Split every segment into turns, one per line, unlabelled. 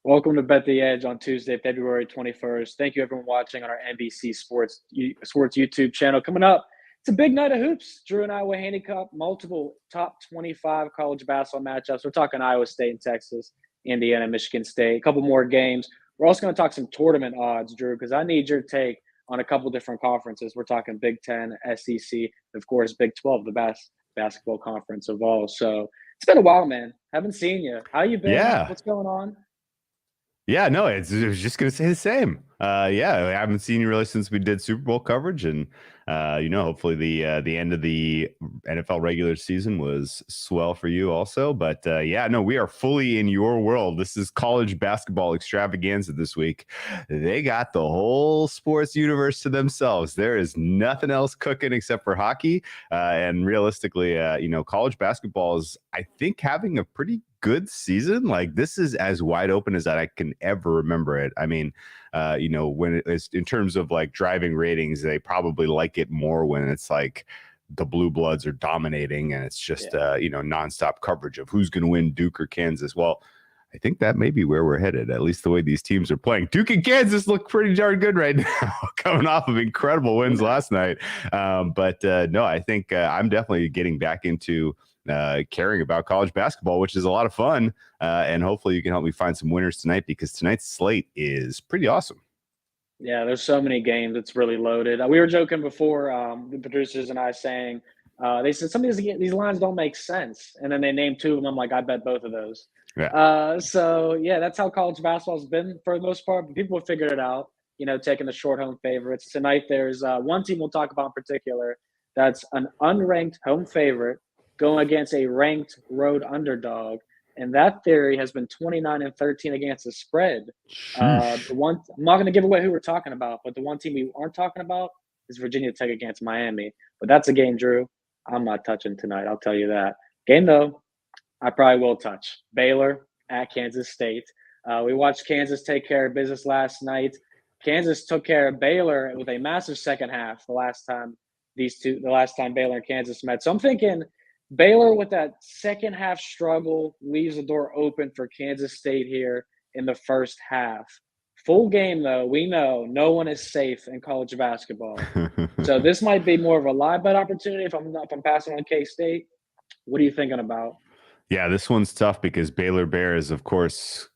Welcome to Bet the Edge on Tuesday, February 21st. Thank you, everyone watching on our NBC Sports YouTube channel. Coming up, it's a big night of hoops. Drew and I will handicap multiple top 25 college basketball matchups. We're talking Iowa State and Texas, Indiana, Michigan State, a couple more games. We're also going to talk some tournament odds, Drew, because I need your take on a couple different conferences. We're talking Big Ten, SEC, of course, Big 12, the best basketball conference of all. So it's been a while, man. Haven't seen you. How you been?
Yeah.
What's going on?
Yeah, no, I was just going to say the same. Yeah, I haven't seen you really since we did Super Bowl coverage. And, hopefully the end of the NFL regular season was swell for you also. But, we are fully in your world. This is college basketball extravaganza this week. They got the whole sports universe to themselves. There is nothing else cooking except for hockey. And realistically, college basketball is, I think, having a pretty good season. Like, this is as wide open as I can ever remember it. I mean, when it's in terms of like driving ratings, they probably like it more when it's like the blue bloods are dominating and it's just nonstop coverage of who's going to win, Duke or Kansas. Well, I think that may be where we're headed, at least the way these teams are playing. Duke and Kansas look pretty darn good right now, coming off of incredible wins last night. No, I think I'm definitely getting back into caring about college basketball, which is a lot of fun. And hopefully you can help me find some winners tonight, because tonight's slate is pretty awesome.
Yeah, there's so many games. It's really loaded. We were joking before, the producers and I, saying they said some of these lines don't make sense, and then they named two of them. I'm like, I bet both of those.
Yeah.
That's how college basketball's been for the most part. But people have figured it out. Taking the short home favorites tonight. There's one team we'll talk about in particular that's an unranked home favorite going against a ranked road underdog. And that theory has been 29-13 against the spread. I'm not going to give away who we're talking about, but the one team we aren't talking about is Virginia Tech against Miami. But that's a game, Drew, I'm not touching tonight. I'll tell you that. Game, though, I probably will touch. Baylor at Kansas State. We watched Kansas take care of business last night. Kansas took care of Baylor with a massive second half the last time Baylor and Kansas met. So I'm thinking Baylor, with that second half struggle, leaves the door open for Kansas State here in the first half. Full game, though, we know no one is safe in college basketball. So this might be more of a live bet opportunity if I'm passing on K-State. What are you thinking about?
Yeah, this one's tough because Baylor Bears, of course,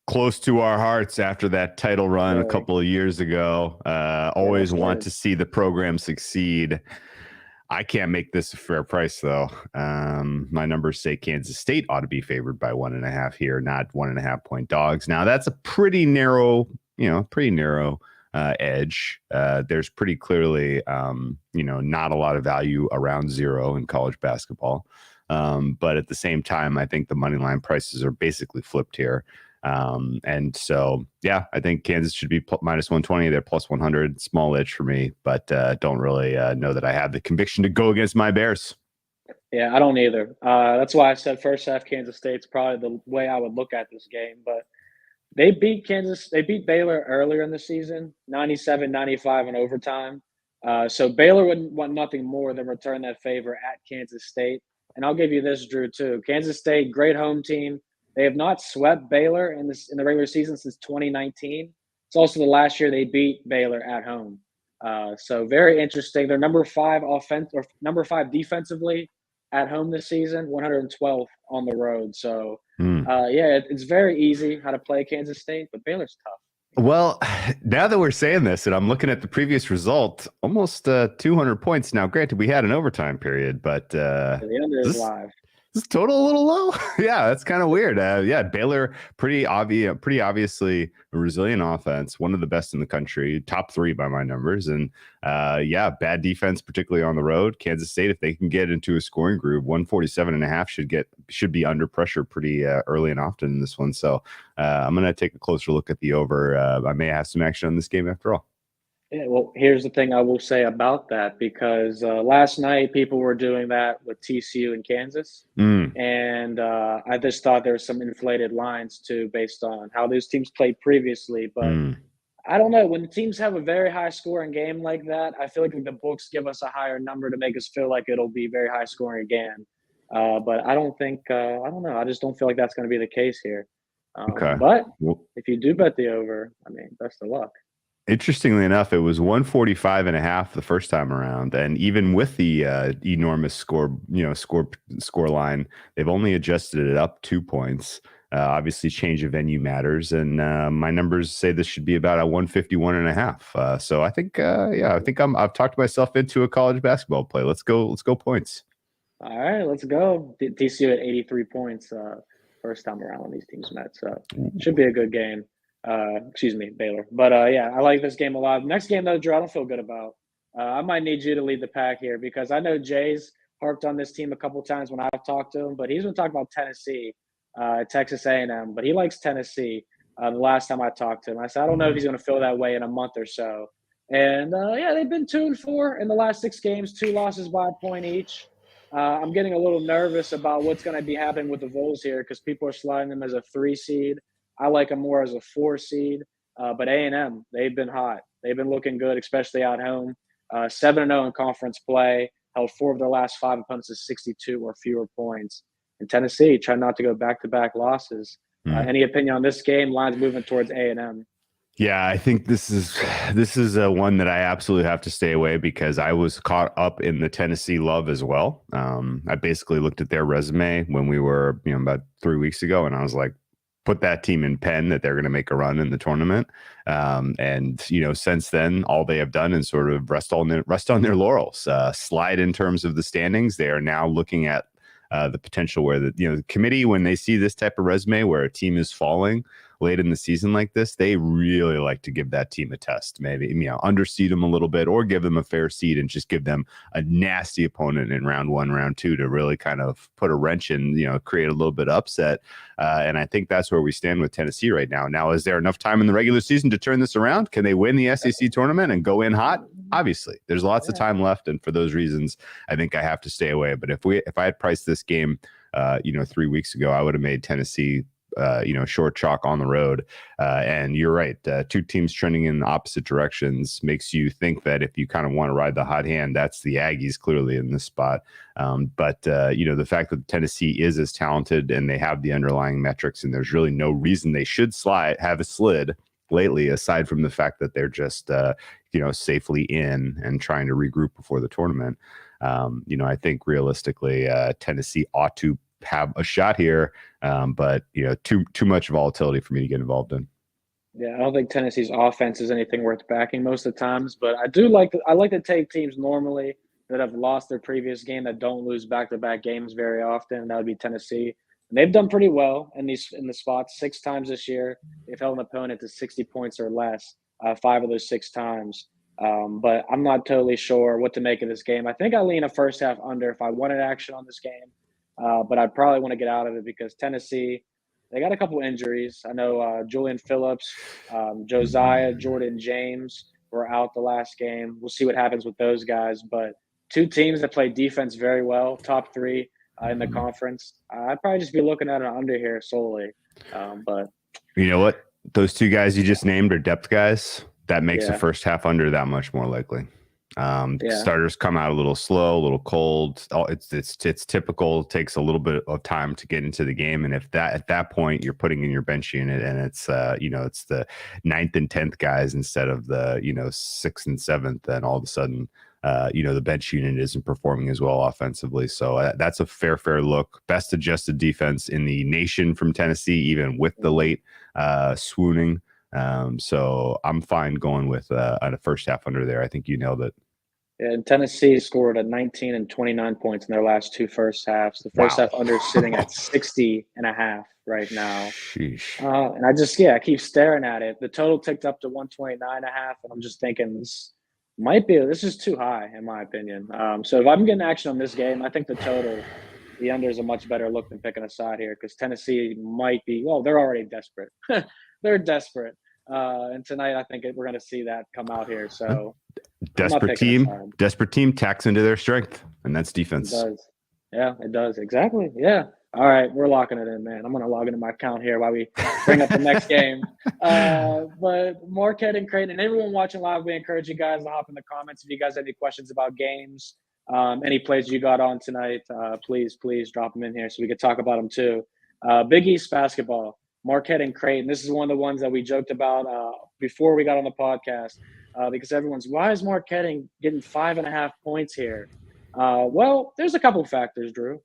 close to our hearts after that title run a couple of years ago. Always want to see the program succeed. I can't make this a fair price, though. My numbers say Kansas State ought to be favored by 1.5 here, not 1.5 point dogs. Now, that's a pretty narrow edge. There's pretty clearly, not a lot of value around 0 in college basketball. But at the same time, I think the money line prices are basically flipped here. And so, I think Kansas should be minus 120. They're plus 100. Small edge for me, but don't really know that I have the conviction to go against my Bears.
Yeah, I don't either. That's why I said first half Kansas State's probably the way I would look at this game. But they beat Baylor earlier in the season, 97-95 in overtime. So Baylor would want nothing more than return that favor at Kansas State. And I'll give you this, Drew, too. Kansas State, great home team. They have not swept Baylor in the regular season since 2019. It's also the last year they beat Baylor at home. So very interesting. They're number 5 defensively at home this season, 112th on the road. So it's very easy how to play Kansas State, but Baylor's tough.
Well, now that we're saying this, and I'm looking at the previous result, almost 200 points. Now, granted, we had an overtime period, but
The under is live.
Is total a little low? Yeah, that's kind of weird. Baylor, pretty obviously a resilient offense, one of the best in the country, top 3 by my numbers. And bad defense, particularly on the road. Kansas State, if they can get into a scoring groove, 147.5 should be under pressure pretty early and often in this one. So I'm going to take a closer look at the over. I may have some action on this game after all.
Yeah, well, here's the thing I will say about that, because last night people were doing that with TCU and Kansas. And I just thought there were some inflated lines, too, based on how those teams played previously. But I don't know. When the teams have a very high-scoring game like that, I feel like the books give us a higher number to make us feel like it'll be very high-scoring again. But I don't know. I just don't feel like that's going to be the case here.
Okay.
But
Well,
if you do bet the over, I mean, best of luck.
interestingly enough, it was 145.5 the first time around, and even with the enormous score line, they've only adjusted it up 2 points. Obviously, change of venue matters, and my numbers say this should be about a 151.5. So I think, I've talked myself into a college basketball play. Let's go points.
All right, let's go. TCU at 83 points first time around when these teams met, so should be a good game. Excuse me, Baylor. But yeah, I like this game a lot. Next game, though, Drew, I don't feel good about. I might need you to lead the pack here because I know Jay's harped on this team a couple times when I've talked to him, but he's been talking about Tennessee, Texas A&M, but he likes Tennessee. The last time I talked to him, I said I don't know if he's going to feel that way in a month or so. And yeah, they've been 2-4 in the last 6 games, 2 losses by a point each. I'm getting a little nervous about what's going to be happening with the Vols here because people are sliding them as a 3 seed. I like them more as a 4 seed. But A&M, they've been hot. They've been looking good, especially at home. 7-0 in conference play, held 4 of their last 5 opponents to 62 or fewer points. And Tennessee, try not to go back-to-back losses. Any opinion on this game? Lines moving towards A&M.
Yeah, I think this is one that I absolutely have to stay away because I was caught up in the Tennessee love as well. I basically looked at their resume when we were, about 3 weeks ago, and I was like, put that team in pen that they're going to make a run in the tournament. And since then, all they have done is sort of rest on their laurels, slide in terms of the standings. They are now looking at the potential where the committee, when they see this type of resume where a team is falling late in the season like this, they really like to give that team a test, maybe underseed them a little bit or give them a fair seed and just give them a nasty opponent in round 1, round 2 to really kind of put a wrench in, create a little bit of upset. And I think that's where we stand with Tennessee right now. Now, is there enough time in the regular season to turn this around? Can they win the SEC tournament and go in hot? Obviously, there's lots of time left, and for those reasons, I think I have to stay away. But if I had priced this game, 3 weeks ago, I would have made Tennessee, short chalk on the road. And you're right, 2 teams trending in opposite directions makes you think that if you kind of want to ride the hot hand, that's the Aggies clearly in this spot. But the fact that Tennessee is as talented and they have the underlying metrics, and there's really no reason they should have a slid lately, aside from the fact that they're just safely in and trying to regroup before the tournament. I think realistically, Tennessee ought to have a shot here, but too much volatility for me to get involved in.
Yeah, I don't think Tennessee's offense is anything worth backing most of the times, but I like to take teams normally that have lost their previous game that don't lose back-to-back games very often. That would be Tennessee. And they've done pretty well in the spots 6 times this year. They've held an opponent to 60 points or less 5 of those 6 times. But I'm not totally sure what to make of this game. I think I lean a first half under if I wanted action on this game. But I'd probably want to get out of it because Tennessee, they got a couple injuries. I know Julian Phillips, Josiah, Jordan James were out the last game. We'll see what happens with those guys. But 2 teams that play defense very well, top 3 in the conference. I'd probably just be looking at an under here solely. But
you know what? Those 2 guys you just named are depth guys. That makes the first half under that much more likely. Starters come out a little slow, a little cold. It's typical. It takes a little bit of time to get into the game, and if at that point you're putting in your bench unit, and it's it's the 9th and 10th guys instead of the 6th and 7th, then all of a sudden the bench unit isn't performing as well offensively. So that's a fair look. Best adjusted defense in the nation from Tennessee, even with the late swooning. So I'm fine going with on a first half under there. I think you nailed it.
Yeah, and Tennessee scored 19 and 29 points in their last 2 first halves. The first half under sitting at 60.5 right now. And I keep staring at it. The total ticked up to 129.5, and I'm just thinking this is too high in my opinion. So if I'm getting action on this game, I think the under is a much better look than picking a side here because Tennessee might be. Well, they're already desperate. They're desperate. And tonight, I think we're going to see that come out here. So
desperate team tax into their strength, and that's defense.
It does. Yeah, it does. Exactly. Yeah. All right. We're locking it in, man. I'm going to log into my account here while we bring up the next game. But Marquette and Creighton, and everyone watching live, we encourage you guys to hop in the comments. If you guys have any questions about games, any plays you got on tonight, please drop them in here so we can talk about them too. Big East basketball. Marquette and Creighton. This is one of the ones that we joked about before we got on the podcast because why is Marquette getting 5.5 points here? Well, there's a couple factors, Drew.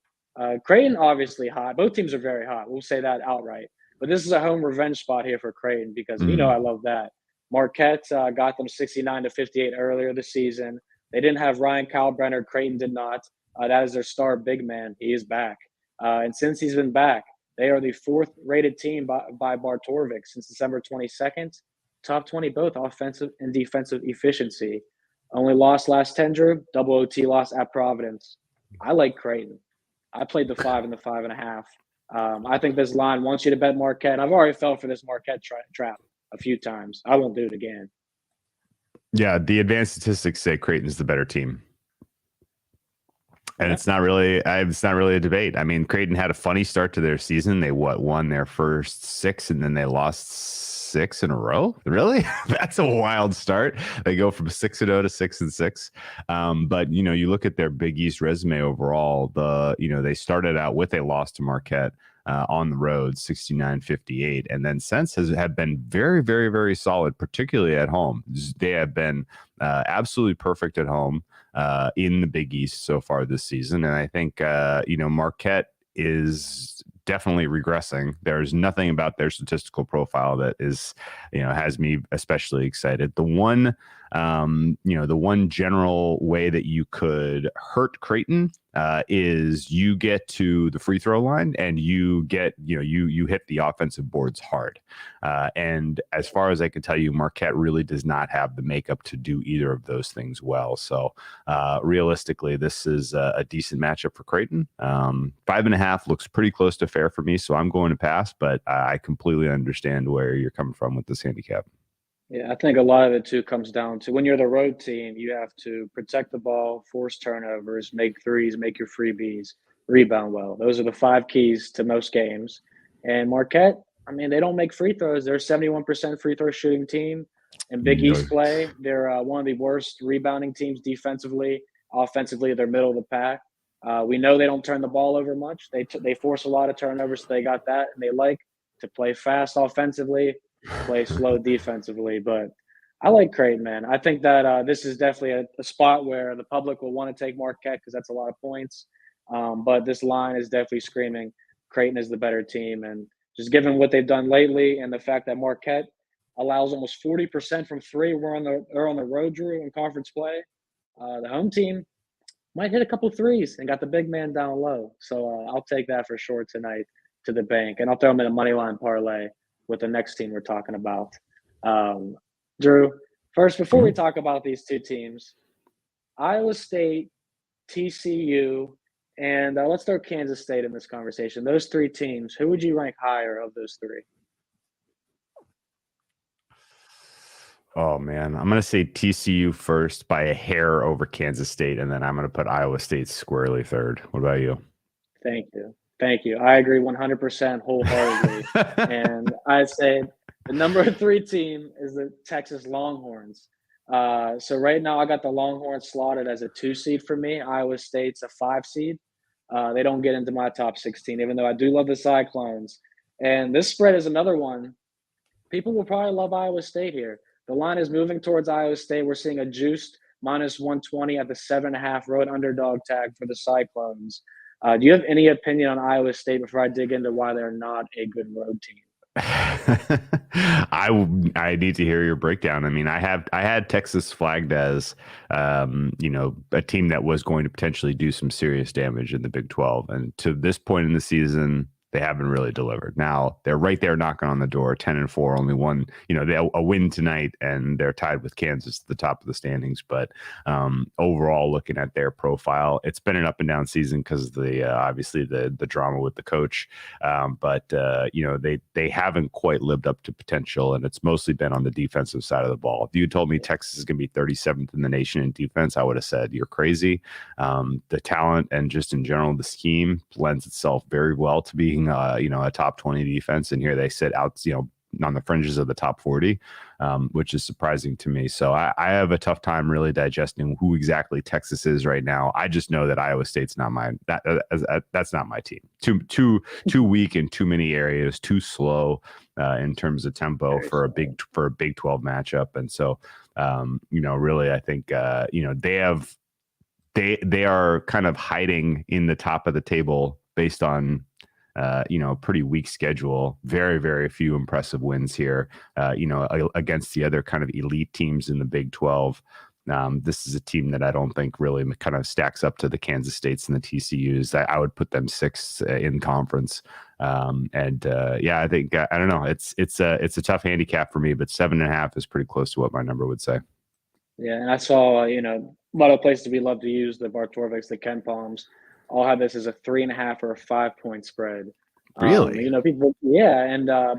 Creighton obviously hot. Both teams are very hot. We'll say that outright. But this is a home revenge spot here for Creighton because I love that. Marquette got them 69-58 earlier this season. They didn't have Ryan Kalbrenner. Creighton did not. That is their star big man. He is back. And since he's been back, they are the fourth-rated team by Bartorvik since December 22nd. Top 20 both offensive and defensive efficiency. Only lost last 10, Drew. Double OT loss at Providence. I like Creighton. I played the 5 and the 5.5. I think this line wants you to bet Marquette. I've already fell for this Marquette trap a few times. I won't do it again.
Yeah, the advanced statistics say Creighton's the better team. And it's not really a debate. I mean, Creighton had a funny start to their season. They won their first 6 and then they lost 6 in a row. Really? That's a wild start. They go from 6-0 to 6-6. But you look at their Big East resume overall, they started out with a loss to Marquette on the road, 69-58, and then since have been very, very, very solid, particularly at home. They have been absolutely perfect at home in the Big East so far this season, and I think Marquette is definitely regressing. There's nothing about their statistical profile that is, has me especially excited. The one general way that you could hurt Creighton is you get to the free throw line and you get, you hit the offensive boards hard. And as far as I can tell you, Marquette really does not have the makeup to do either of those things well. So realistically, this is a decent matchup for Creighton. 5.5 looks pretty close to fair for me, so I'm going to pass, but I completely understand where you're coming from with this handicap.
Yeah, I think a lot of it, too, comes down to when you're the road team, you have to protect the ball, force turnovers, make threes, make your freebies, rebound well. Those are the 5 keys to most games. And Marquette, they don't make free throws. They're a 71% free throw shooting team. In Big East play, they're one of the worst rebounding teams defensively. Offensively, they're middle of the pack. We know they don't turn the ball over much. They force a lot of turnovers, so they got that. And they like to play fast offensively, play slow defensively. But I like Creighton, man. I think that this is definitely a spot where the public will want to take Marquette because that's a lot of points. But this line is definitely screaming Creighton is the better team. And just given what they've done lately and the fact that Marquette allows almost 40% from 3, they're on the road, Drew, in conference play. The home team might hit a couple threes and got the big man down low. So I'll take that for sure tonight to the bank. And I'll throw them in a money line parlay with the next team we're talking about. Drew, first, before we talk about these two teams, Iowa State, TCU, and let's throw Kansas State in this conversation. Those 3 teams, who would you rank higher of those 3?
Oh, man. I'm going to say TCU first by a hair over Kansas State, and then I'm going to put Iowa State squarely third. What about you?
Thank you. I agree 100% wholeheartedly. And I'd say the number 3 team is the Texas Longhorns. So right now I got the Longhorns slotted as a 2 seed for me. Iowa State's a 5 seed. They don't get into my top 16, even though I do love the Cyclones. And this spread is another one. People will probably love Iowa State here. The line is moving towards Iowa State. We're seeing a juiced -120 at the 7.5 road underdog tag for the Cyclones. Do you have any opinion on Iowa State before I dig into why they're not a good road team?
I need to hear your breakdown. I had Texas flagged as a team that was going to potentially do some serious damage in the Big 12, and to this point in the season, they haven't really delivered. Now they're right there knocking on the door, 10-4, only one, a win tonight, and they're tied with Kansas at the top of the standings. But overall, looking at their profile, it's been an up and down season because of the obviously the drama with the coach. But they haven't quite lived up to potential, and it's mostly been on the defensive side of the ball. If you told me Texas is going to be 37th in the nation in defense, I would have said you're crazy. The talent and just in general the scheme lends itself very well to being a top 20 defense, and here they sit out on the fringes of the top 40, which is surprising to me. So I have a tough time really digesting who exactly Texas is right now. I just know that Iowa State's not that's not my team. Too weak in too many areas, too slow in terms of tempo for a Big 12 matchup. And so, really, I think, they are kind of hiding in the top of the table based on, a pretty weak schedule. Very, very few impressive wins here, against the other kind of elite teams in the Big 12. This is a team that I don't think really kind of stacks up to the Kansas States and the TCUs. I would put them sixth in conference. I think, I don't know. It's a tough handicap for me, but 7.5 is pretty close to what my number would say.
Yeah, and I saw, a lot of places we love to use the Bartorviks, the Ken Palms, all have this as a 3.5 or a 5-point spread.
Really?
People,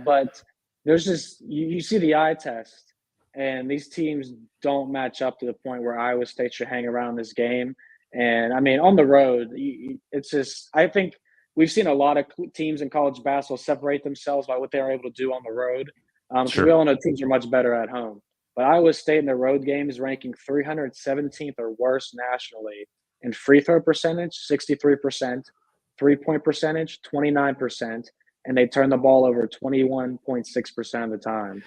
but there's just you see the eye test, and these teams don't match up to the point where Iowa State should hang around this game. And I mean, on the road, it's just I think we've seen a lot of teams in college basketball separate themselves by what they are able to do on the road. Because we all know teams are much better at home. But Iowa State in their road games ranking 317th or worse nationally in free throw percentage, 63%, three-point percentage, 29%, and they turn the ball over 21.6% of the time.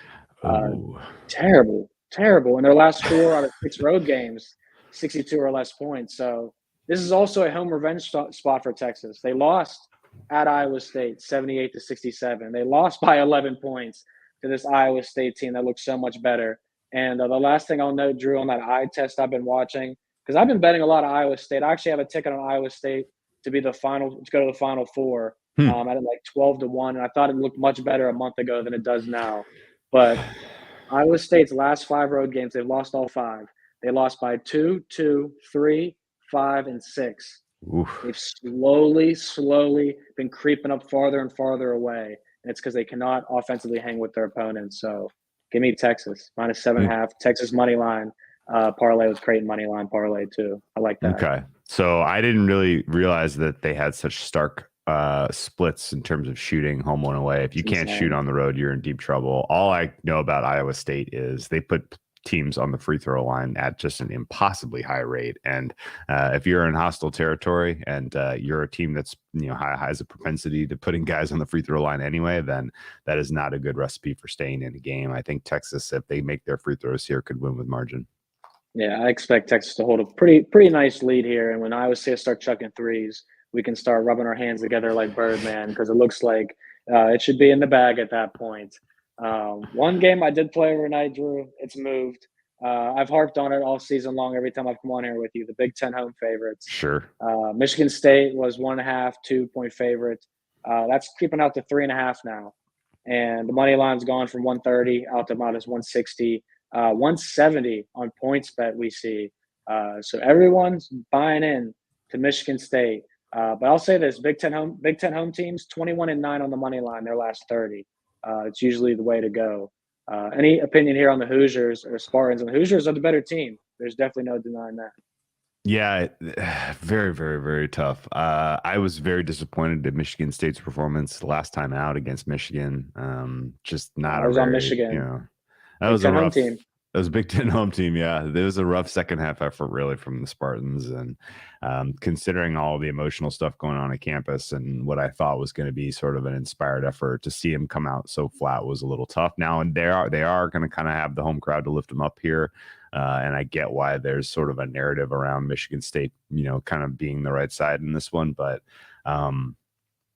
Terrible. In their last 4 out of 6 road games, 62 or less points. So this is also a home revenge spot for Texas. They lost at Iowa State 78-67. They lost by 11 points to this Iowa State team that looks so much better. And the last thing I'll note, Drew, on that eye test I've been watching, because I've been betting a lot of Iowa State. I actually have a ticket on Iowa State to go to the Final Four at like 12-1. And I thought it looked much better a month ago than it does now. But Iowa State's last 5 road games, they've lost all 5. They lost by 2, 2, 3, 5, and 6. Oof. They've slowly been creeping up farther and farther away. And it's because they cannot offensively hang with their opponents. So give me Texas, minus 7.5. Texas money line parlay with Creighton money line parlay too. I like that.
Okay. So I didn't really realize that they had such stark splits in terms of shooting home and away. If you can't shoot on the road, you're in deep trouble. All I know about Iowa State is they put teams on the free throw line at just an impossibly high rate. And if you're in hostile territory and you're a team that's has a propensity to putting guys on the free throw line anyway, then that is not a good recipe for staying in a game. I think Texas, if they make their free throws here, could win with margin.
Yeah, I expect Texas to hold a pretty nice lead here. And when Iowa State start chucking threes, we can start rubbing our hands together like Birdman, because it looks like it should be in the bag at that point. One game I did play overnight, Drew, it's moved. I've harped on it all season long every time I've come on here with you, the Big Ten home favorites.
Sure.
Michigan State was 1.5, 2-point favorite. That's creeping out to 3.5 now. And the money line's gone from 130 out to minus 160. 170 on points bet we see. So everyone's buying in to Michigan State. But I'll say this, Big Ten home teams, 21-9 on the money line their last 30. It's usually the way to go. Any opinion here on the Hoosiers or Spartans? And the Hoosiers are the better team. There's definitely no denying that.
Yeah, very, very, very tough. I was very disappointed at Michigan State's performance last time out against Michigan. Just not.
I was on Michigan.
That was a rough team. It was a Big Ten home team. Yeah, there was a rough second half effort really from the Spartans, and considering all the emotional stuff going on at campus and what I thought was going to be sort of an inspired effort, to see him come out so flat was a little tough. Now, and they are going to kind of have the home crowd to lift them up here, and I get why there's sort of a narrative around Michigan State, kind of being the right side in this one, but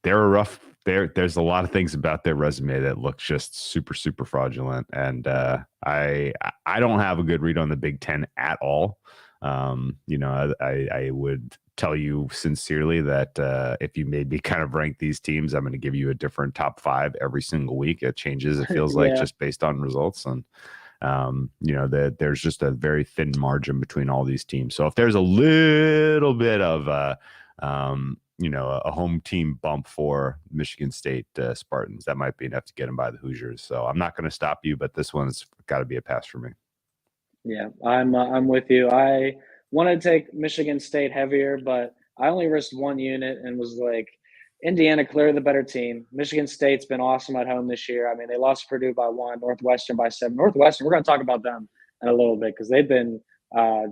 they're a rough. There's a lot of things about their resume that look just super, super fraudulent. And I don't have a good read on the Big Ten at all. I would tell you sincerely that if you made me kind of rank these teams, I'm going to give you a different top 5 every single week. It changes, it feels like, just based on results. And, that there's just a very thin margin between all these teams. So if there's a little bit of a home team bump for Michigan State Spartans, that might be enough to get them by the Hoosiers. So I'm not going to stop you, but this one's got to be a pass for me.
Yeah, I'm with you. I wanted to take Michigan State heavier, but I only risked 1 unit and was like, Indiana clearly the better team. Michigan State's been awesome at home this year. I mean, they lost Purdue by 1, Northwestern by 7. Northwestern, we're going to talk about them in a little bit because they've been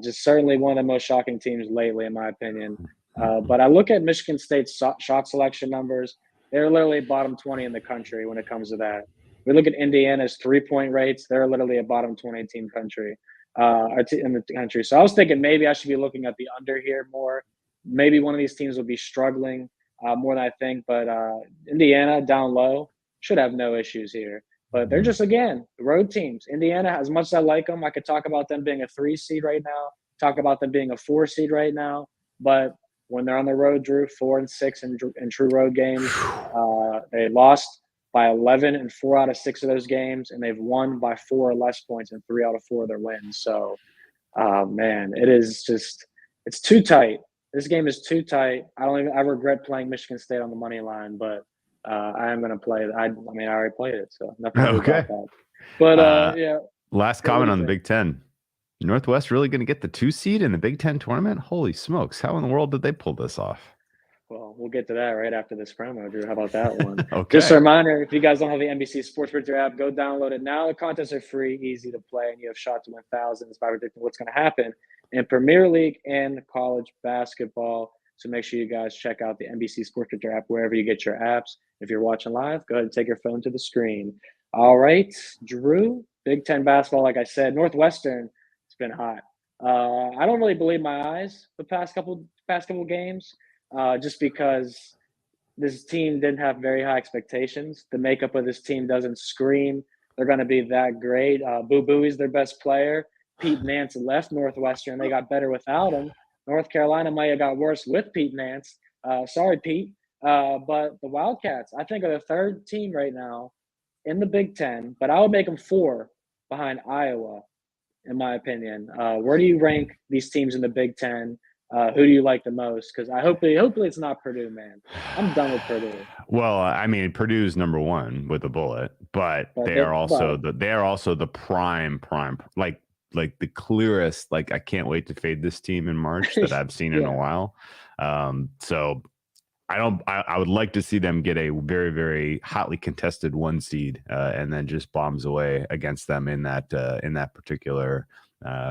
just certainly one of the most shocking teams lately, in my opinion. But I look at Michigan State's shot selection numbers. They're literally bottom 20 in the country when it comes to that. We look at Indiana's 3-point rates. They're literally a bottom 20 team country in the country. So I was thinking maybe I should be looking at the under here more. Maybe one of these teams will be struggling more than I think. But Indiana down low should have no issues here. But they're just, again, road teams. Indiana, as much as I like them, I could talk about them being a 3 seed right now, talk about them being a 4 seed right now. But when they're on the road, Drew, 4 and 6 in true road games, they lost by 11 in 4 out of 6 of those games, and they've won by 4 or less points in 3 out of 4 of their wins. So, man, it's too tight. This game is too tight. I regret playing Michigan State on the money line, but I am going to play it. I already played it, so nothing to do about that. But, yeah.
Last comment on the Big Ten. Northwest really going to get the 2 seed in the Big Ten tournament? Holy smokes. How in the world did they pull this off?
Well, we'll get to that right after this promo, Drew. How about that one?
Okay.
Just a reminder, if you guys don't have the NBC Sports Digital app, go download it now. The contests are free, easy to play, and you have shot to win thousands by predicting what's going to happen in Premier League and college basketball. So make sure you guys check out the NBC Sports Digital app wherever you get your apps. If you're watching live, go ahead and take your phone to the screen. All right, Drew, Big Ten basketball, like I said, Northwestern, it's been hot. I don't really believe my eyes the past couple games. Just because this team didn't have very high expectations. The makeup of this team doesn't scream they're going to be that great. Boo Booey's their best player. Pete Nance left Northwestern. They got better without him. North Carolina might have got worse with Pete Nance. Sorry, Pete. But the Wildcats, I think, are the third team right now in the Big Ten, but I would make them 4 behind Iowa, in my opinion. Where do you rank these teams in the Big Ten? Who do you like the most? Because hopefully it's not Purdue, man. I'm done with Purdue.
Well, I mean, Purdue's number 1 with a bullet, but they are also the prime, like the clearest. Like, I can't wait to fade this team in March that I've seen in a while. So I would like to see them get a very, very hotly contested 1 seed and then just bombs away against them in that particular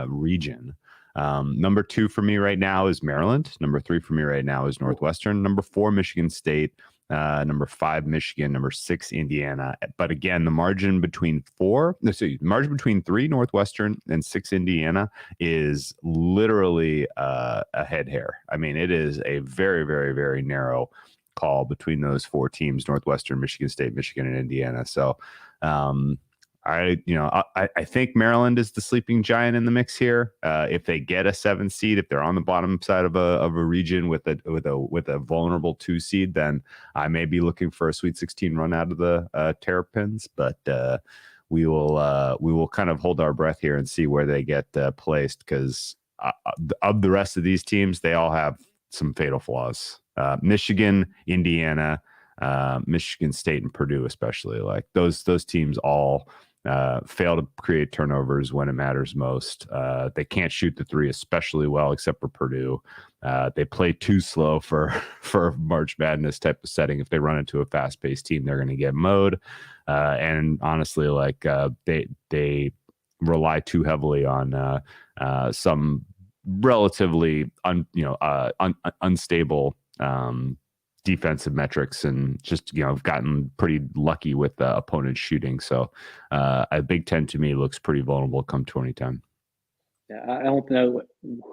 region. Number 2 for me right now is Maryland. Number 3 for me right now is Northwestern. Number 4, Michigan State. Number 5, Michigan. Number 6, Indiana. But again, the margin between 3 Northwestern and 6 Indiana is literally a head hair. I mean, it is a very, very, very narrow call between those 4 teams: Northwestern, Michigan State, Michigan, and Indiana. So, I think Maryland is the sleeping giant in the mix here. If they get a 7 seed, if they're on the bottom side of a region with a vulnerable 2 seed, then I may be looking for a Sweet 16 run out of the Terrapins. But we will kind of hold our breath here and see where they get placed, because of the rest of these teams, they all have some fatal flaws. Michigan, Indiana, Michigan State, and Purdue, especially, like those teams all fail to create turnovers when it matters most. They can't shoot the 3 especially well, except for Purdue. They play too slow for March Madness type of setting. If they run into a fast-paced team, they're going to get mowed. And honestly, like they rely too heavily on some relatively unstable defensive metrics, and just have gotten pretty lucky with the opponent shooting. So a Big Ten to me looks pretty vulnerable come 2010.
Yeah, I don't know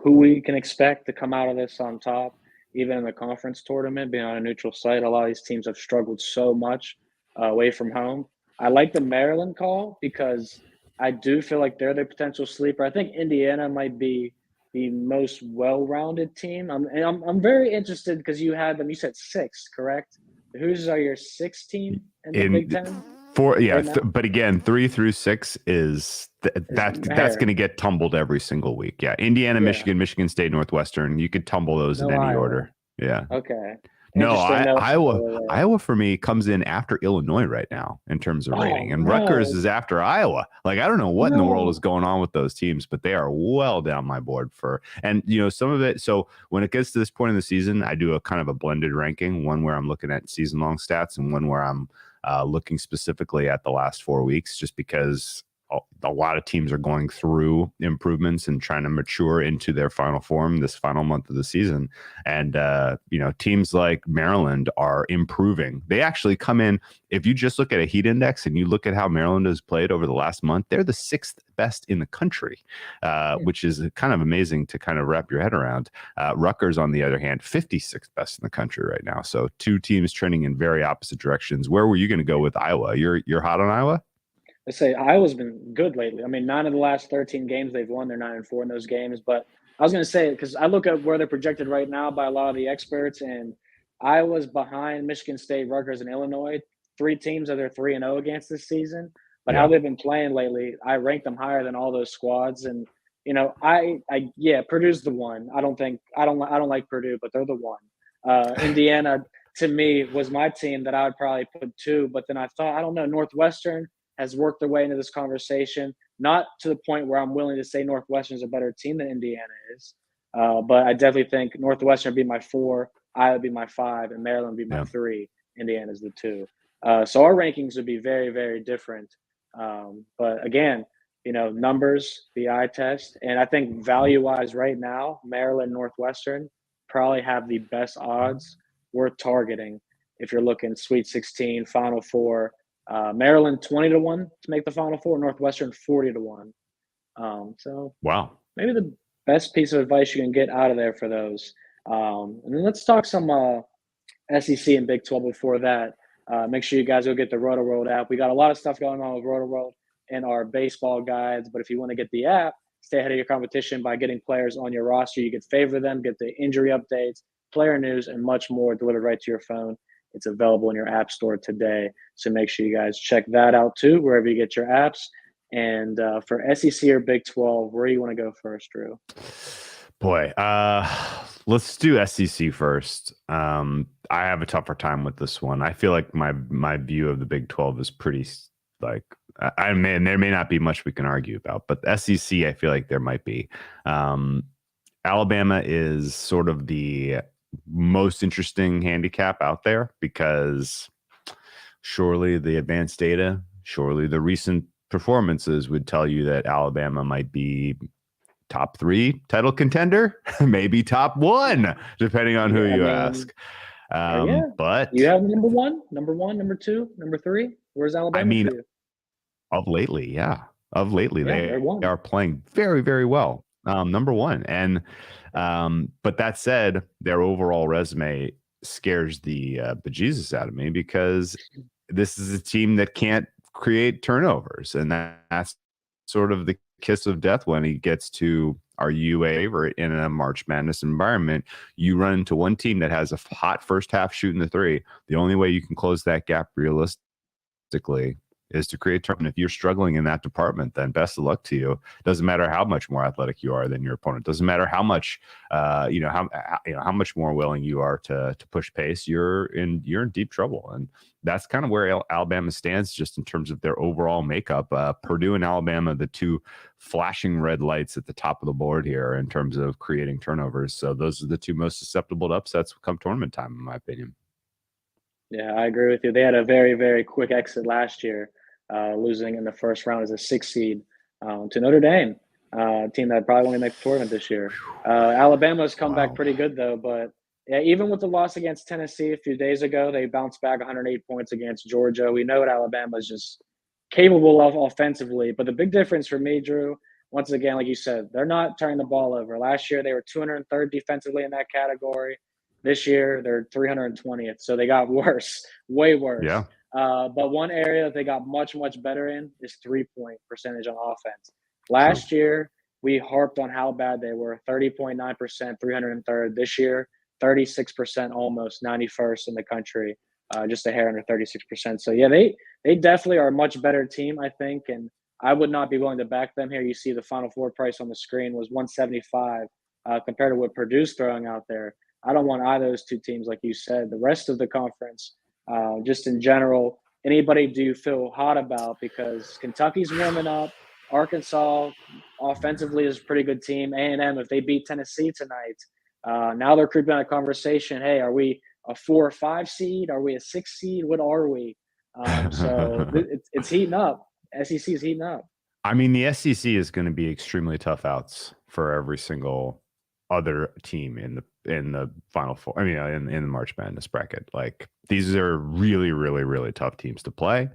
who we can expect to come out of this on top, even in the conference tournament, being on a neutral site. A lot of these teams have struggled so much away from home. I like the Maryland call because I do feel like they're the potential sleeper. I think Indiana might be the most well-rounded team. I'm very interested because you had them. You said 6, correct? Who's are your 6 team in the Big Ten?
4, yeah. But again, 3 through 6 is that's going to get tumbled every single week. Yeah, Indiana, Michigan, Michigan State, Northwestern. You could tumble those in any order. Yeah.
Okay.
No,
Interesting note.
Iowa for me comes in after Illinois right now in terms of rating, and Rutgers is after Iowa. Like, I don't know what in the world is going on with those teams, but they are well down my board and some of it. So when it gets to this point in the season, I do a kind of a blended ranking, one where I'm looking at season long stats and one where I'm looking specifically at the last 4 weeks, just because a lot of teams are going through improvements and trying to mature into their final form this final month of the season. And, teams like Maryland are improving. They actually come in, if you just look at a heat index and you look at how Maryland has played over the last month, they're the 6th best in the country, which is kind of amazing to kind of wrap your head around. Rutgers, on the other hand, 56th best in the country right now. So two teams trending in very opposite directions. Where were you going to go with Iowa? You're hot on Iowa?
I say Iowa's been good lately. I mean, 9 of the last 13 games they've won. They're 9-4 in those games. But I was going to say, because I look at where they're projected right now by a lot of the experts, and Iowa's behind Michigan State, Rutgers, and Illinois. 3 teams that they're 3-0 against this season. But how they've been playing lately, I rank them higher than all those squads. And Purdue's the one. I don't like Purdue, but they're the one. Indiana, to me, was my team that I would probably put 2. But then I thought, I don't know, Northwestern has worked their way into this conversation, not to the point where I'm willing to say Northwestern is a better team than Indiana is. But I definitely think Northwestern would be my 4, Iowa would be my 5, and Maryland would be my 3. Indiana's the 2. So our rankings would be very, very different. But again, numbers, the eye test. And I think value-wise right now, Maryland, Northwestern probably have the best odds worth targeting if you're looking Sweet 16, Final Four. Maryland 20-1 to make the Final Four, Northwestern 40-1. So
wow,
maybe the best piece of advice you can get out of there for those. And then let's talk some SEC and Big 12 before that. Make sure you guys go get the Roto-World app. We got a lot of stuff going on with Roto-World and our baseball guides, but if you want to get the app, stay ahead of your competition by getting players on your roster. You can favor them, get the injury updates, player news, and much more delivered right to your phone. It's available in your app store today. So make sure you guys check that out too, wherever you get your apps. And for SEC or Big 12, where do you want to go first, Drew?
Boy, let's do SEC first. I have a tougher time with this one. I feel like my view of the Big 12 is pretty there may not be much we can argue about, but the SEC, I feel like there might be. Alabama is sort of the most interesting handicap out there because surely the advanced data, surely the recent performances would tell you that Alabama might be top 3 title contender, maybe top 1, depending on who you ask. But
you have number 1, number 2, number 3. Where's Alabama for you?
Of lately, they are playing very, very well. Number 1. And but that said, their overall resume scares the bejesus out of me because this is a team that can't create turnovers, and that's sort of the kiss of death when he gets to, are you a favorite in a March Madness environment? You run into one team that has a hot first half shooting the 3. The only way you can close that gap realistically is to create turnover. If you're struggling in that department, then best of luck to you. Doesn't matter how much more athletic you are than your opponent. Doesn't matter how much, how much more willing you are to push pace. You're in deep trouble, and that's kind of where Alabama stands just in terms of their overall makeup. Purdue and Alabama, the 2 flashing red lights at the top of the board here in terms of creating turnovers. So those are the 2 most susceptible to upsets come tournament time, in my opinion.
Yeah, I agree with you. They had a very, very quick exit last year, losing in the first round as a 6 seed to Notre Dame, a team that probably won't make the tournament this year. Alabama's come back pretty good, though. But yeah, even with the loss against Tennessee a few days ago, they bounced back 108 points against Georgia. We know what Alabama's just capable of offensively. But the big difference for me, Drew, once again, like you said, they're not turning the ball over. Last year, they were 203rd defensively in that category. This year, they're 320th. So they got worse, way worse.
Yeah.
But one area that they got much, much better in is 3-point percentage on offense. Last year, we harped on how bad they were, 30.9%, 303rd. This year, 36%, almost 91st in the country, just a hair under 36%. So, yeah, they definitely are a much better team, I think, and I would not be willing to back them here. You see the Final Four price on the screen was $175 compared to what Purdue's throwing out there. I don't want either of those two teams, like you said. The rest of the conference, just in general, anybody do you feel hot about? Because Kentucky's warming up. Arkansas offensively is a pretty good team. A&M, if they beat Tennessee tonight, now they're creeping on a conversation. Hey, are we a 4 or 5 seed? Are we a 6 seed? What are we? So it's heating up. SEC is heating up.
I mean, the SEC is going to be extremely tough outs for every single other team in the Final Four. I mean, in the March Madness bracket. Like, these are really, really, really tough teams to play.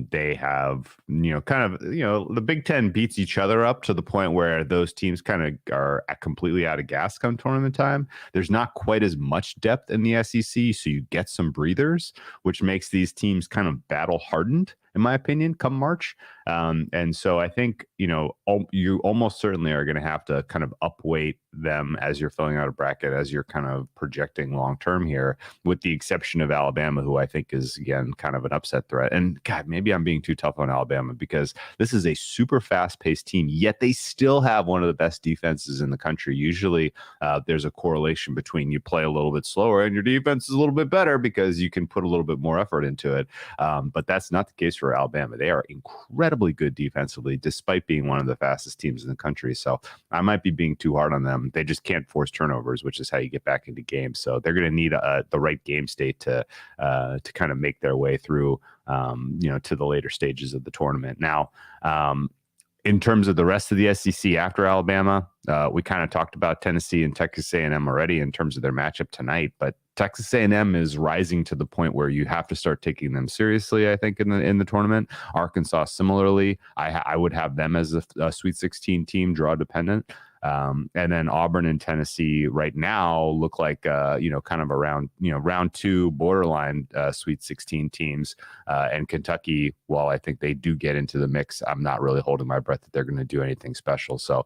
They have, the Big Ten beats each other up to the point where those teams kind of are completely out of gas come tournament time. There's not quite as much depth in the SEC, so you get some breathers, which makes these teams kind of battle hardened, in my opinion, come March. And so I think, you almost certainly are going to have to kind of upweight them as you're filling out a bracket, as you're kind of projecting long term here, with the exception of Alabama, who I think is, again, kind of an upset threat. And God, maybe I'm being too tough on Alabama, because this is a super fast paced team, yet they still have one of the best defenses in the country. Usually there's a correlation between you play a little bit slower and your defense is a little bit better because you can put a little bit more effort into it. But that's not the case for Alabama. They are incredibly good defensively, despite being one of the fastest teams in the country. So I might be being too hard on them. They just can't force turnovers, which is how you get back into games. So they're going to need the right game state to kind of make their way through, to the later stages of the tournament. Now, in terms of the rest of the SEC after Alabama, we kind of talked about Tennessee and Texas A&M already in terms of their matchup tonight, but Texas A&M is rising to the point where you have to start taking them seriously, I think, in the tournament. Arkansas, similarly, I would have them as a Sweet 16 team, draw dependent. And then Auburn and Tennessee right now look like, kind of around, round 2 borderline Sweet 16 teams. And Kentucky, while I think they do get into the mix, I'm not really holding my breath that they're going to do anything special. So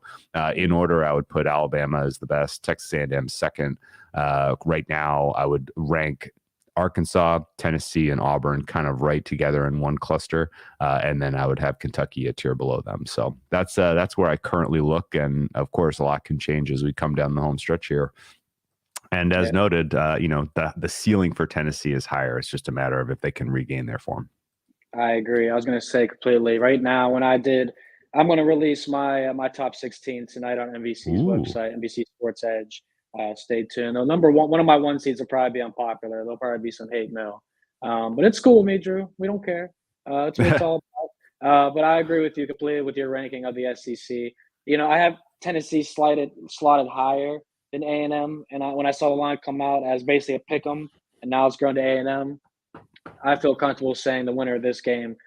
in order, I would put Alabama as the best, Texas A&M second. Right now, I would rank Arkansas, Tennessee, and Auburn kind of right together in one cluster, and then I would have Kentucky a tier below them. So that's where I currently look, and of course, a lot can change as we come down the home stretch here. And as noted, the ceiling for Tennessee is higher. It's just a matter of if they can regain their form. I
agree. I was going to say completely. Right now, I'm going to release my top 16 tonight on NBC's website, NBC Sports EDGE. Stay tuned. One of my 1 seeds will probably be unpopular. There'll probably be some hate mail, but it's cool with me, Drew. We don't care. It's what it's all about. But I agree with you completely with your ranking of the SEC. I have Tennessee slotted higher than A&M, and when I saw the line come out as basically a pick 'em, and now it's grown to A&M, I feel comfortable saying the winner of this game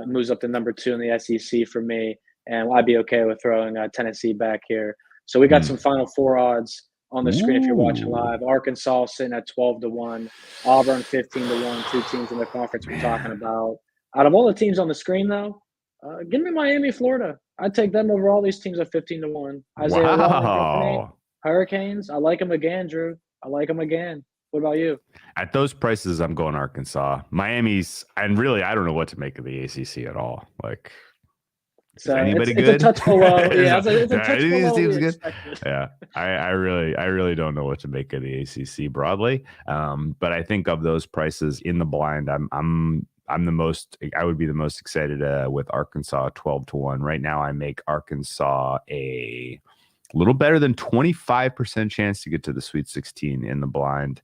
moves up to number 2 in the SEC for me, and I'd be okay with throwing Tennessee back here. So we got some Final Four odds on the screen if you're watching live. Arkansas sitting at 12-1, Auburn 15-1, 2 teams in the conference we're talking about. Out of all the teams on the screen, though, give me Miami, Florida. I'd take them over all these teams at 15-1. Isaiah Company, Hurricanes. I like them again, Drew. I like them again. What about you?
At those prices, I'm going Arkansas. Miami's, and really, I don't know what to make of the ACC at all. Like,
so
anybody
it's
good?
a touch below. Yeah, it's a touch below.
Good. Yeah, I really don't know what to make of the ACC broadly. But I think of those prices in the blind, I'm the most. I would be the most excited with Arkansas 12-1 right now. I make Arkansas a little better than 25% chance to get to the Sweet 16 in the blind.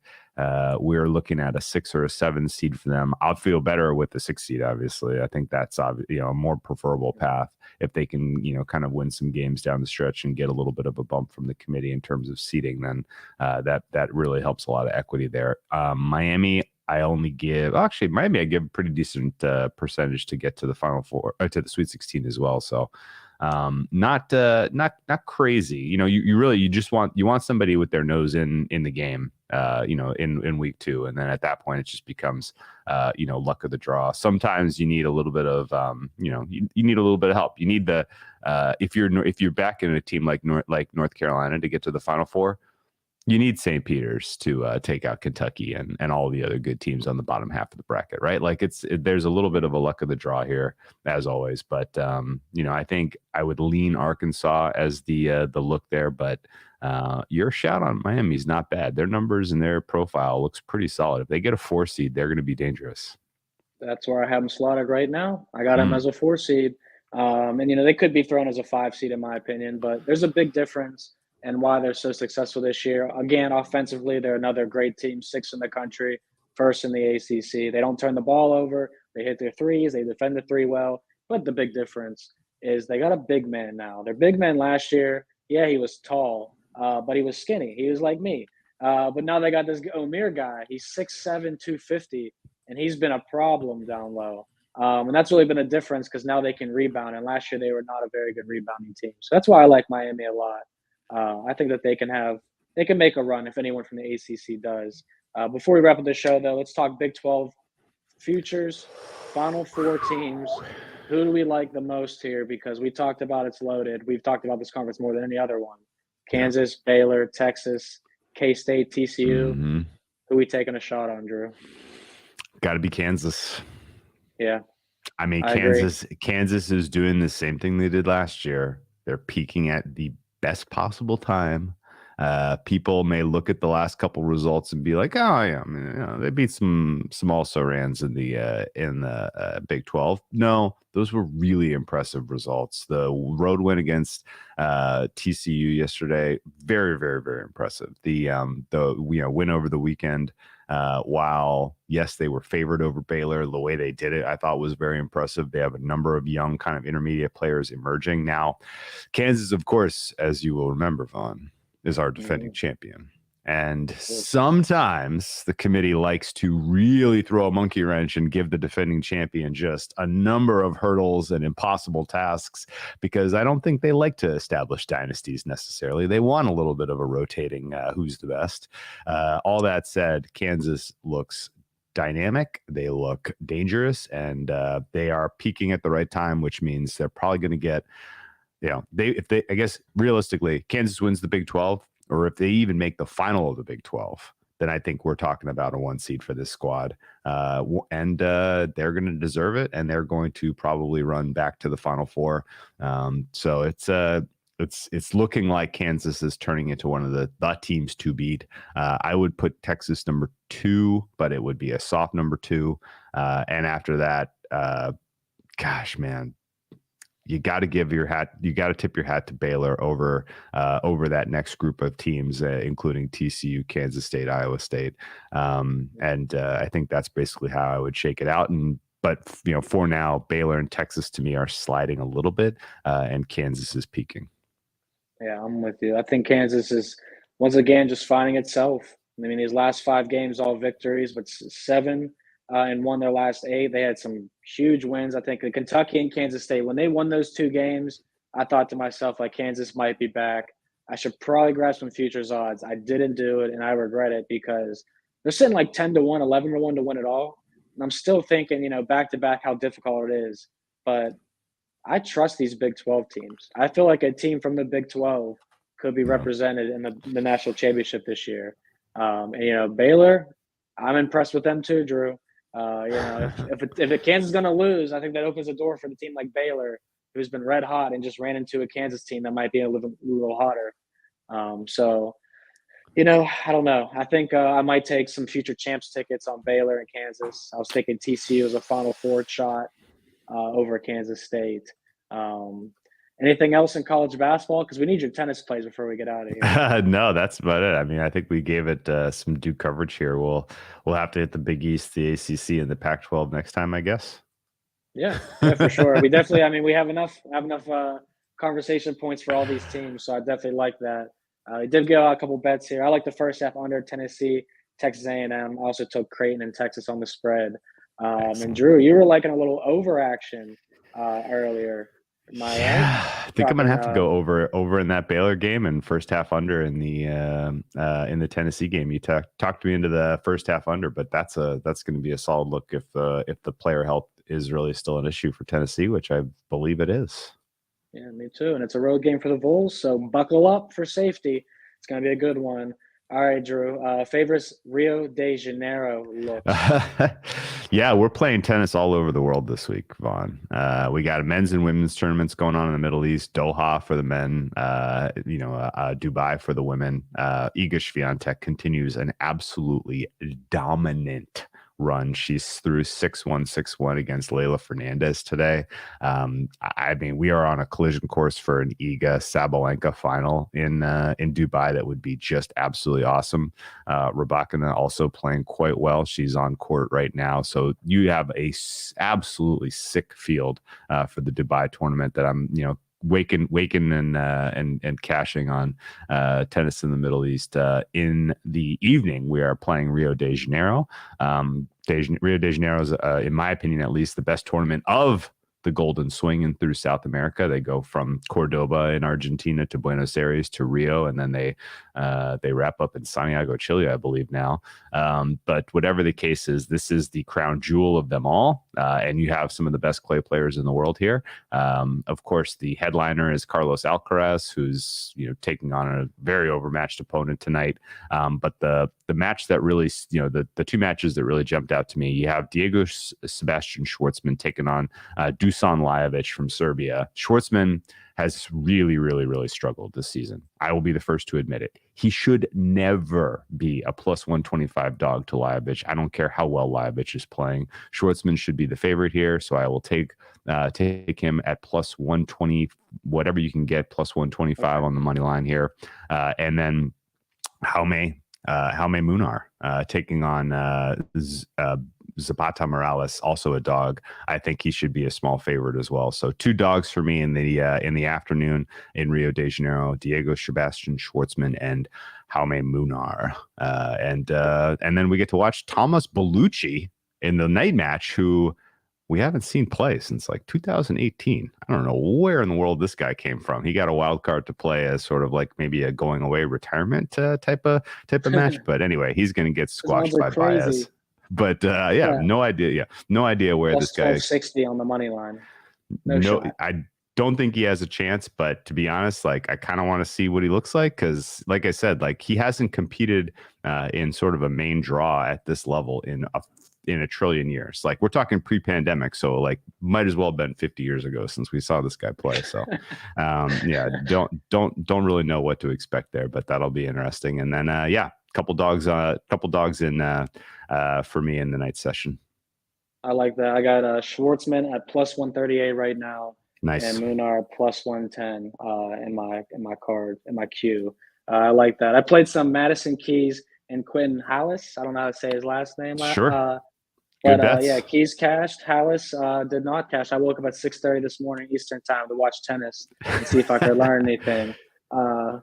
We're looking at a 6 or a 7 seed for them. I'll feel better with the 6 seed, obviously. I think that's a more preferable path if they can, kind of win some games down the stretch and get a little bit of a bump from the committee in terms of seeding. Then that really helps a lot of equity there. Miami, I give a pretty decent percentage to get to the Final Four, to the Sweet 16 as well. So not crazy. You want somebody with their nose in the game, in week 2, and then at that point it just becomes luck of the draw. Sometimes you need a little bit of you need a little bit of help. You need if you're back in a team like North Carolina to get to the Final Four, You need St. Peter's to take out Kentucky and all the other good teams on the bottom half of the bracket, right? Like there's a little bit of a luck of the draw here, as always. But I think I would lean Arkansas as the look there. But your shout on Miami's not bad. Their numbers and their profile looks pretty solid. If they get a 4 seed, they're going to be dangerous.
That's where I have them slotted right now. I got them as a 4 seed. And they could be thrown as a 5 seed in my opinion, but there's a big difference and why they're so successful this year. Again, offensively, they're another great team, 6th in the country, 1st in the ACC. They don't turn the ball over. They hit their threes. They defend the 3 well. But the big difference is they got a big man now. Their big man last year, yeah, he was tall, but he was skinny. He was like me. But now they got this Omer guy. He's 6'7", 250, and he's been a problem down low. And that's really been a difference because now they can rebound. And last year they were not a very good rebounding team. So that's why I like Miami a lot. I think that they can make a run if anyone from the ACC does. Before we wrap up the show, though, let's talk Big 12 futures, Final Four teams. Who do we like the most here? Because we talked about it's loaded. We've talked about this conference more than any other one. Kansas, Baylor, Texas, K-State, TCU.
Mm-hmm.
Who we taking a shot on, Drew?
Got to be Kansas.
Yeah.
I mean,
I
Kansas
agree.
is doing the same thing they did last year. They're peaking at the best possible time. People may look at the last couple results and be like, "Oh, yeah, I mean, they beat some also-rans in the Big 12." No, those were really impressive results. The road win against TCU yesterday, very, very, very impressive. The win over the weekend. While yes, they were favored over Baylor, the way they did it, I thought was very impressive. They have a number of young kind of intermediate players emerging now. Kansas, of course, as you will remember, Vaughn, is our defending champion. And sometimes the committee likes to really throw a monkey wrench and give the defending champion just a number of hurdles and impossible tasks, because I don't think they like to establish dynasties necessarily. They want a little bit of a rotating who's the best. All that said, Kansas looks dynamic. They look dangerous, and they are peaking at the right time, which means they're probably going to get, I guess realistically, Kansas wins the Big 12, or if they even make the final of the Big 12, then I think we're talking about a 1 seed for this squad. And they're going to deserve it, and they're going to probably run back to the Final Four. So it's looking like Kansas is turning into one of the teams to beat. I would put Texas number 2, but it would be a soft number 2. And after that, gosh, man, you got to tip your hat to Baylor over that next group of teams, including TCU, Kansas State, Iowa State. And I think that's basically how I would shake it out. But for now, Baylor and Texas to me are sliding a little bit, and Kansas is peaking.
Yeah, I'm with you. I think Kansas is once again just finding itself. I mean, these last 5 games, all victories, but 7 and won their last 8. They had some huge wins. I think the Kentucky and Kansas State, when they won those 2 games, I thought to myself, like, Kansas might be back. I should probably grab some futures odds. I didn't do it, and I regret it because they're sitting like 10-1, 11-1 to win it all. And I'm still thinking, back-to-back how difficult it is. But I trust these Big 12 teams. I feel like a team from the Big 12 could be represented in the national championship this year. And Baylor, I'm impressed with them too, Drew. If Kansas is going to lose, I think that opens the door for the team like Baylor, who's been red hot and just ran into a Kansas team that might be a little hotter. I don't know. I think I might take some future champs tickets on Baylor and Kansas. I was thinking TCU as a Final Four shot over Kansas State. Anything else in college basketball? Because we need your tennis plays before we get out of here.
No, that's about it. I mean, I think we gave it some due coverage here. We'll have to hit the Big East, the ACC, and the Pac-12 next time, I guess.
Yeah, for sure. We definitely. I mean, we have enough conversation points for all these teams, so I definitely like that. I did get a couple bets here. I like the first half under Tennessee, Texas A&M. I also took Creighton and Texas on the spread. And Drew, you were liking a little over action earlier.
I think I'm gonna have to go over in that Baylor game and first half under in the Tennessee game. You talked me into the first half under, but that's going to be a solid look if the player health is really still an issue for Tennessee, which I believe it is.
Yeah, me too. And it's a road game for the Bulls, so buckle up for safety. It's going to be a good one. All right, Drew. Favorites Rio de Janeiro looks.
Yeah, we're playing tennis all over the world this week, Vaughn. We got men's and women's tournaments going on in the Middle East. Doha for the men, Dubai for the women. Iga Swiatek continues an absolutely dominant run. She's through 6-1, 6-1 against Leylah Fernandez today. I mean, we are on a collision course for an Iga Sabalenka final in Dubai. That would be just absolutely awesome. Rybakina also playing quite well. She's on court right now. So you have a absolutely sick field for the Dubai tournament that I'm, waking and cashing on tennis in the Middle East. In the evening, we are playing Rio de Janeiro. Rio de Janeiro is, in my opinion, at least the best tournament of the Golden Swing and through South America. They go from Cordoba in Argentina to Buenos Aires to Rio, and then they wrap up in Santiago, Chile, I believe now. But whatever the case is, this is the crown jewel of them all, and you have some of the best clay players in the world here. Of course, the headliner is Carlos Alcaraz, who's taking on a very overmatched opponent tonight. But the match that really, the two matches that really jumped out to me, you have Diego Sebastian Schwartzman taking on Dusan Lajovic from Serbia. Schwartzman has really, really, really struggled this season. I will be the first to admit it. He should never be a plus 125 dog to Lajovic. I don't care how well Lajovic is playing. Schwartzman should be the favorite here, so I will take him at plus 120, whatever you can get, plus 125 on the money line here. And then Jaume Munar taking on Zapata Morales, also a dog. I think he should be a small favorite as well. So two dogs for me in the afternoon in Rio de Janeiro: Diego Sebastian Schwartzman and Jaume Munar. And then we get to watch Thomas Bellucci in the night match, who we haven't seen play since like 2018. I don't know where in the world this guy came from. He got a wild card to play as sort of like maybe a going away retirement type of match. But anyway, he's going to get squashed by Baez. But no idea. Yeah, no idea where
plus
this guy is.
60 on the money line.
No, I don't think he has a chance. But to be honest, like I kind of want to see what he looks like, because, like I said, like he hasn't competed in sort of a main draw at this level in a trillion years. Like we're talking pre-pandemic, so like might as well have been 50 years ago since we saw this guy play. So don't really know what to expect there, but that'll be interesting. And then couple dogs in for me in the night session.
I like that. I got Schwartzman at plus 138 right now.
Nice.
And Munar plus 110 in my queue. I like that. I played some Madison Keys and Quentin Hallis. I don't know how to say his last name.
Sure.
But Keys cashed. Hallis did not cash. I woke up at 6:30 this morning Eastern time to watch tennis and see if I could learn anything.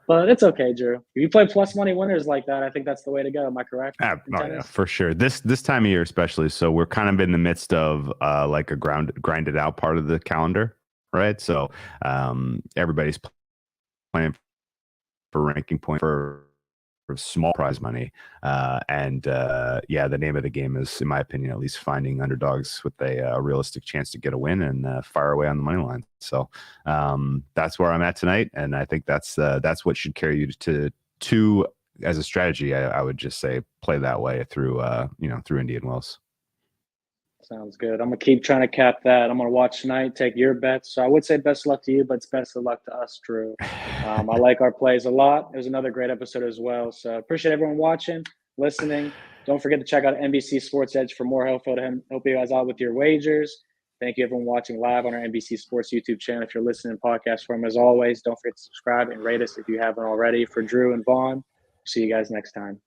But it's okay, Drew. If you play plus money winners like that, I think that's the way to go. Am I correct?
Yeah, for sure. This time of year especially. So we're kind of in the midst of like a grinded out part of the calendar, right? So everybody's playing for ranking point for small prize money. The name of the game is, in my opinion, at least finding underdogs with a realistic chance to get a win and fire away on the money line. So that's where I'm at tonight. And I think that's what should carry you to as a strategy. I would just say play that way through Indian Wells.
Sounds good. I'm going to keep trying to cap that. I'm going to watch tonight, take your bets. So I would say best of luck to you, but it's best of luck to us, Drew. I like our plays a lot. It was another great episode as well. So appreciate everyone watching, listening. Don't forget to check out NBC Sports Edge for more help you guys out with your wagers. Thank you, everyone watching live on our NBC Sports YouTube channel. If you're listening in podcast form, as always, don't forget to subscribe and rate us if you haven't already. For Drew and Vaughn, see you guys next time.